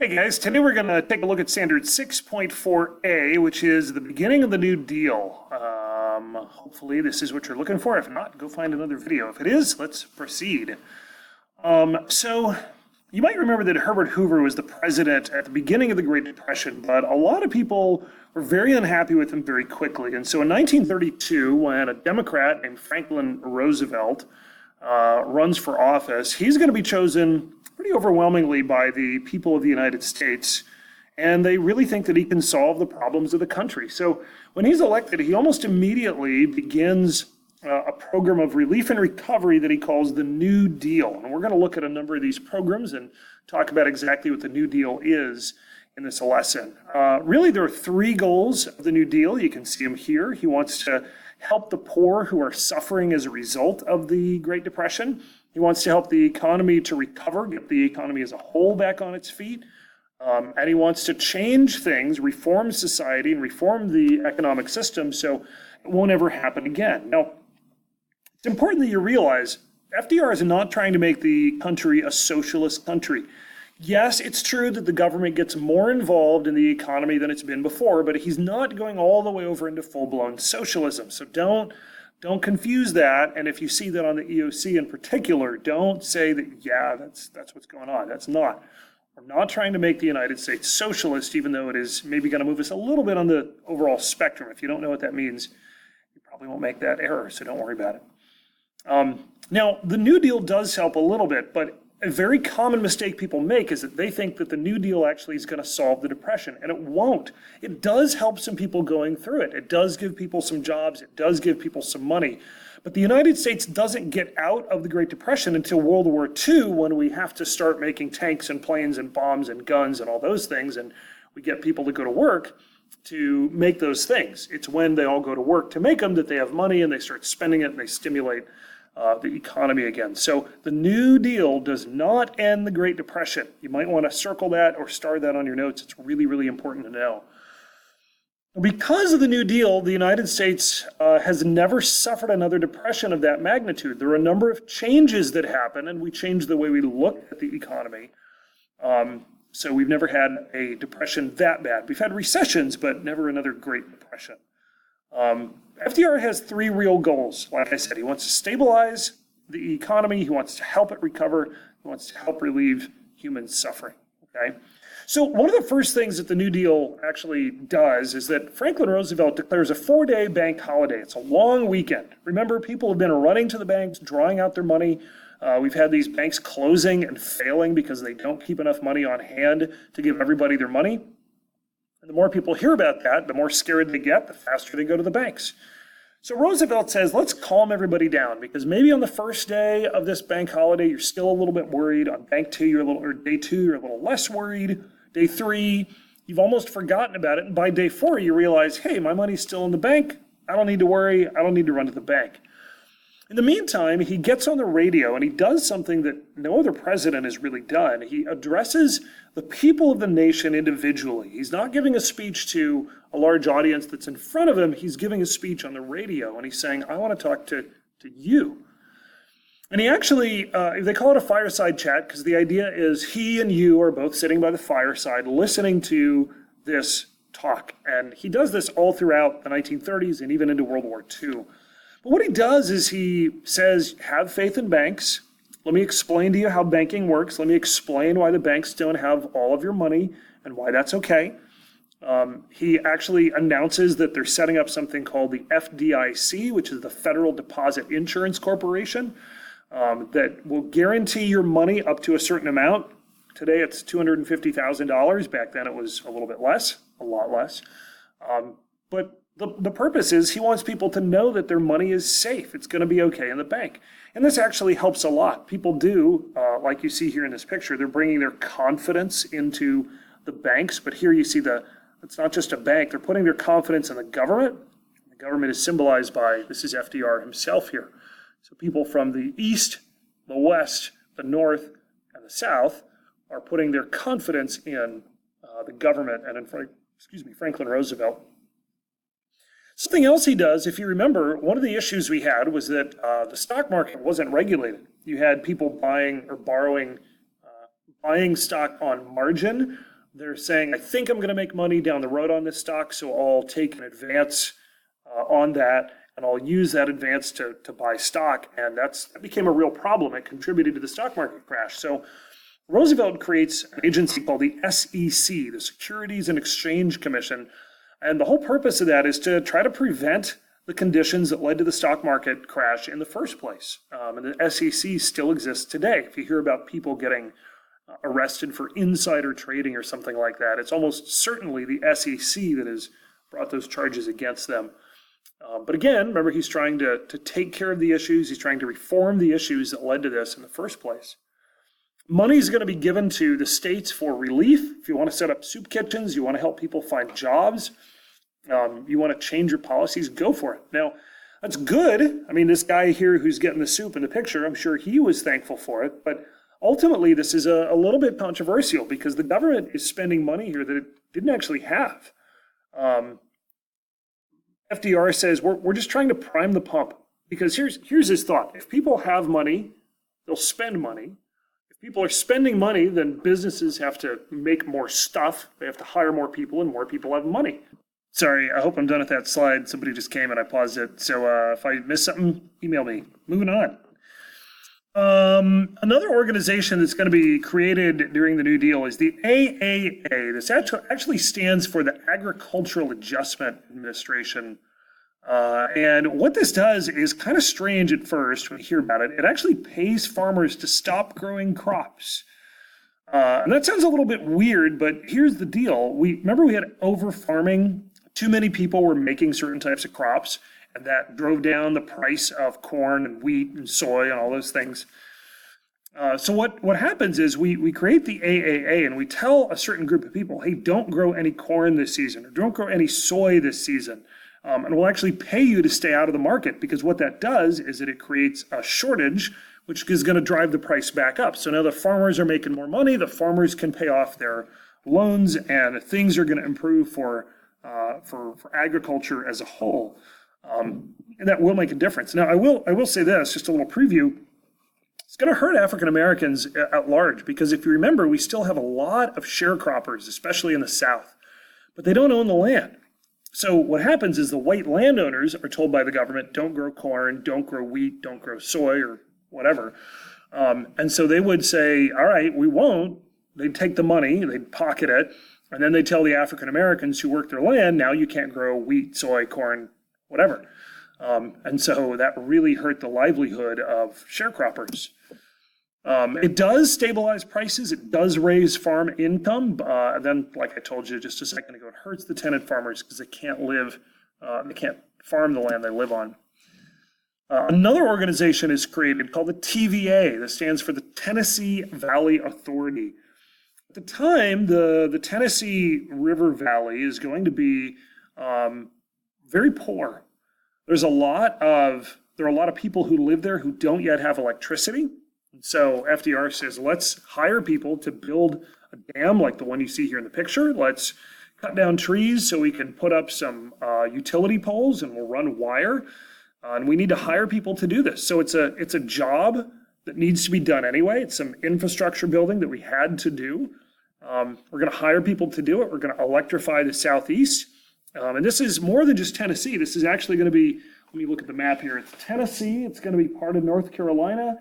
Hey guys, today we're going to take a look at Standard 6.4a, which is the beginning of the New Deal. Hopefully this is what you're looking for. If not, go find another video. If it is, let's proceed. So you might remember that Herbert Hoover was the president at the beginning of the Great Depression, but a lot of people were very unhappy with him very quickly. And so in 1932, when a Democrat named Franklin Roosevelt runs for office, he's going to be chosen pretty overwhelmingly by the people of the United States, and they really think that he can solve the problems of the country. So when he's elected, he almost immediately begins a program of relief and recovery that he calls the New Deal. And we're going to look at a number of these programs and talk about exactly what the New Deal is in this lesson. Really, there are three goals of the New Deal. You can see them here. He wants to help the poor who are suffering as a result of the Great Depression. He wants to help the economy to recover, get the economy as a whole back on its feet. And he wants to change things, reform society, and reform the economic system so it won't ever happen again. Now, it's important that you realize FDR is not trying to make the country a socialist country. Yes, it's true that the government gets more involved in the economy than it's been before, but he's not going all the way over into full-blown socialism. So don't confuse that. And if you see that on the EOC in particular, don't say that, yeah, that's what's going on. That's not. We're not trying to make the United States socialist, even though it is maybe going to move us a little bit on the overall spectrum. If you don't know what that means, you probably won't make that error, so don't worry about it. Now, the New Deal does help a little bit, but a very common mistake people make is that they think that the New Deal actually is going to solve the Depression, and it won't. It does help some people going through it. It does give people some jobs. It does give people some money. But the United States doesn't get out of the Great Depression until World War II, when we have to start making tanks and planes and bombs and guns and all those things, and we get people to go to work to make those things. It's when they all go to work to make them that they have money and they start spending it and they stimulate the economy again. So the New Deal does not end the Great Depression. You might want to circle that or star that on your notes. It's really, really important to know. Because of the New Deal, the United States has never suffered another depression of that magnitude. There are a number of changes that happen, and we change the way we look at the economy. So we've never had a depression that bad. We've had recessions, but never another Great Depression. FDR has three real goals. Like I said, he wants to stabilize the economy, he wants to help it recover, he wants to help relieve human suffering, okay? So one of the first things that the New Deal actually does is that Franklin Roosevelt declares a 4-day bank holiday. It's a long weekend. Remember, people have been running to the banks, drawing out their money. We've had these banks closing and failing because they don't keep enough money on hand to give everybody their money. And the more people hear about that, the more scared they get, the faster they go to the banks. So Roosevelt says, let's calm everybody down, because maybe on the first day of this bank holiday, you're still a little bit worried. On bank two, day two, you're a little less worried. Day three, you've almost forgotten about it. And by day four, you realize, hey, my money's still in the bank. I don't need to worry. I don't need to run to the bank. In the meantime, he gets on the radio and he does something that no other president has really done. He addresses the people of the nation individually. He's not giving a speech to a large audience that's in front of him. He's giving a speech on the radio and he's saying, I want to talk to you. And he actually, they call it a fireside chat because the idea is he and you are both sitting by the fireside listening to this talk. And he does this all throughout the 1930s and even into World War II. But what he does is he says, have faith in banks. Let me explain to you how banking works. Let me explain why the banks don't have all of your money and why that's okay. He actually announces that they're setting up something called the FDIC, which is the Federal Deposit Insurance Corporation, that will guarantee your money up to a certain amount. Today it's $250,000. Back then it was a little bit less, a lot less. But the purpose is he wants people to know that their money is safe. It's going to be okay in the bank. And this actually helps a lot. People do, like you see here in this picture, they're bringing their confidence into the banks. But here you see it's not just a bank. They're putting their confidence in the government. The government is symbolized by, this is FDR himself here. So people from the East, the West, the North, and the South are putting their confidence in the government and in Franklin Roosevelt. Something else he does, if you remember, one of the issues we had was that the stock market wasn't regulated. You had people buying or borrowing buying stock on margin. They're saying, I think I'm going to make money down the road on this stock, so I'll take an advance on that, and I'll use that advance to buy stock. And that became a real problem. It contributed to the stock market crash. So Roosevelt creates an agency called the SEC, the Securities and Exchange Commission. And the whole purpose of that is to try to prevent the conditions that led to the stock market crash in the first place. And the SEC still exists today. If you hear about people getting arrested for insider trading or something like that, it's almost certainly the SEC that has brought those charges against them. But again, remember, he's trying to take care of the issues. He's trying to reform the issues that led to this in the first place. Money is going to be given to the states for relief. If you want to set up soup kitchens, you want to help people find jobs, you want to change your policies, go for it. Now, that's good. I mean, this guy here who's getting the soup in the picture, I'm sure he was thankful for it. But ultimately, this is a little bit controversial because the government is spending money here that it didn't actually have. FDR says, we're just trying to prime the pump. Because here's his thought. If people have money, they'll spend money. If people are spending money, then businesses have to make more stuff. They have to hire more people, and more people have money. Sorry, I hope I'm done with that slide. Somebody just came and I paused it. So if I missed something, email me. Moving on. Another organization that's going to be created during the New Deal is the AAA. This actually stands for the Agricultural Adjustment Administration. And what this does is kind of strange at first when you hear about it. It actually pays farmers to stop growing crops. And that sounds a little bit weird, but here's the deal. Remember we had over farming. Too many people were making certain types of crops, and that drove down the price of corn and wheat and soy and all those things. So what happens is we create the AAA and we tell a certain group of people, hey, don't grow any corn this season, or don't grow any soy this season. And we'll actually pay you to stay out of the market, because what that does is that it creates a shortage, which is going to drive the price back up. So now the farmers are making more money, the farmers can pay off their loans, and things are going to improve for agriculture as a whole. And that will make a difference. Now, I will say this, just a little preview. It's going to hurt African Americans at large, because if you remember, we still have a lot of sharecroppers, especially in the South, but they don't own the land. So what happens is the white landowners are told by the government, don't grow corn, don't grow wheat, don't grow soy, or whatever. And so they would say, all right, we won't. They'd take the money, they'd pocket it, and then they tell the African Americans who work their land, now you can't grow wheat, soy, corn, whatever. And so that really hurt the livelihood of sharecroppers. It does stabilize prices. It does raise farm income. And then, like I told you just a second ago, it hurts the tenant farmers because they can't farm the land they live on. Another organization is created called the TVA. That stands for the Tennessee Valley Authority. At the time, the Tennessee River Valley is going to be very poor. There are a lot of people who live there who don't yet have electricity. And so FDR says, let's hire people to build a dam like the one you see here in the picture. Let's cut down trees so we can put up some utility poles, and we'll run wire. And we need to hire people to do this. So it's a job that needs to be done anyway. It's some infrastructure building that we had to do. We're going to hire people to do it. We're going to electrify the Southeast. And this is more than just Tennessee. This is actually going to be, let me look at the map here. It's Tennessee. It's going to be part of North Carolina,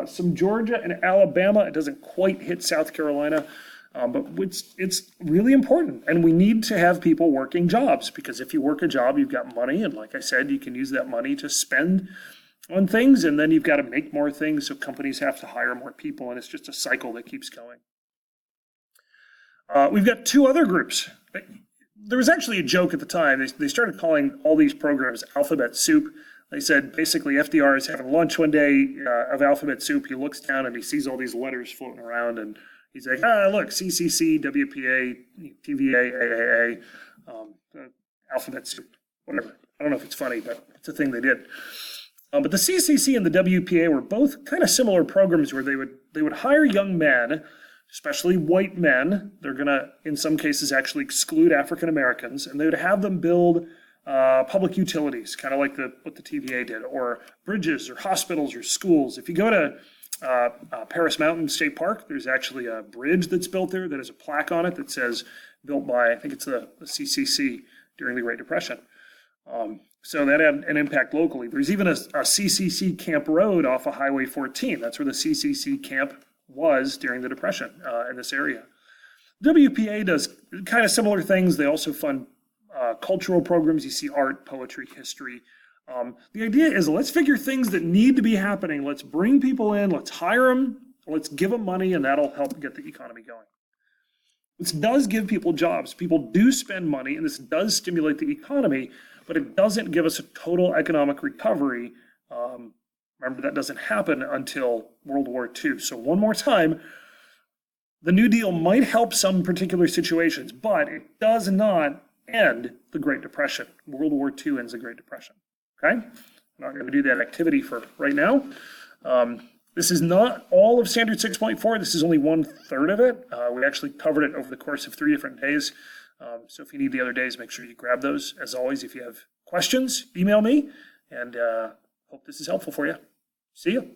some Georgia and Alabama. It doesn't quite hit South Carolina, but it's really important. And we need to have people working jobs, because if you work a job, you've got money. And like I said, you can use that money to spend on things, and then you've got to make more things. So companies have to hire more people, and it's just a cycle that keeps going. We've got two other groups. There was actually a joke at the time. They started calling all these programs alphabet soup. They said basically FDR is having lunch one day of alphabet soup. He looks down and he sees all these letters floating around, and he's like, look, CCC, WPA, TVA, AAA, alphabet soup, whatever. I don't know if it's funny, but it's a thing they did. But the CCC and the WPA were both kind of similar programs where they would hire young men, especially white men. They're going to, in some cases, actually exclude African Americans, and they would have them build public utilities, kind of like what the TVA did, or bridges or hospitals or schools. If you go to Paris Mountain State Park, there's actually a bridge that's built there that has a plaque on it that says, built by, I think it's the CCC during the Great Depression. So that had an impact locally. There's even a CCC Camp Road off of Highway 14. That's where the CCC camp was during the Depression in this area. WPA does kind of similar things. They also fund cultural programs. You see art, poetry, history. The idea is, let's figure things that need to be happening. Let's bring people in, let's hire them, let's give them money, and that'll help get the economy going. This does give people jobs. People do spend money, and this does stimulate the economy, but it doesn't give us a total economic recovery. Remember, that doesn't happen until World War II. So one more time, the New Deal might help some particular situations, but it does not end the Great Depression. World War II ends the Great Depression. Okay? I'm not going to do that activity for right now. This is not all of Standard 6.4. This is only 1/3 of it. We actually covered it over the course of 3 different days. So if you need the other days, make sure you grab those. As always, if you have questions, email me, and hope this is helpful for you. See you.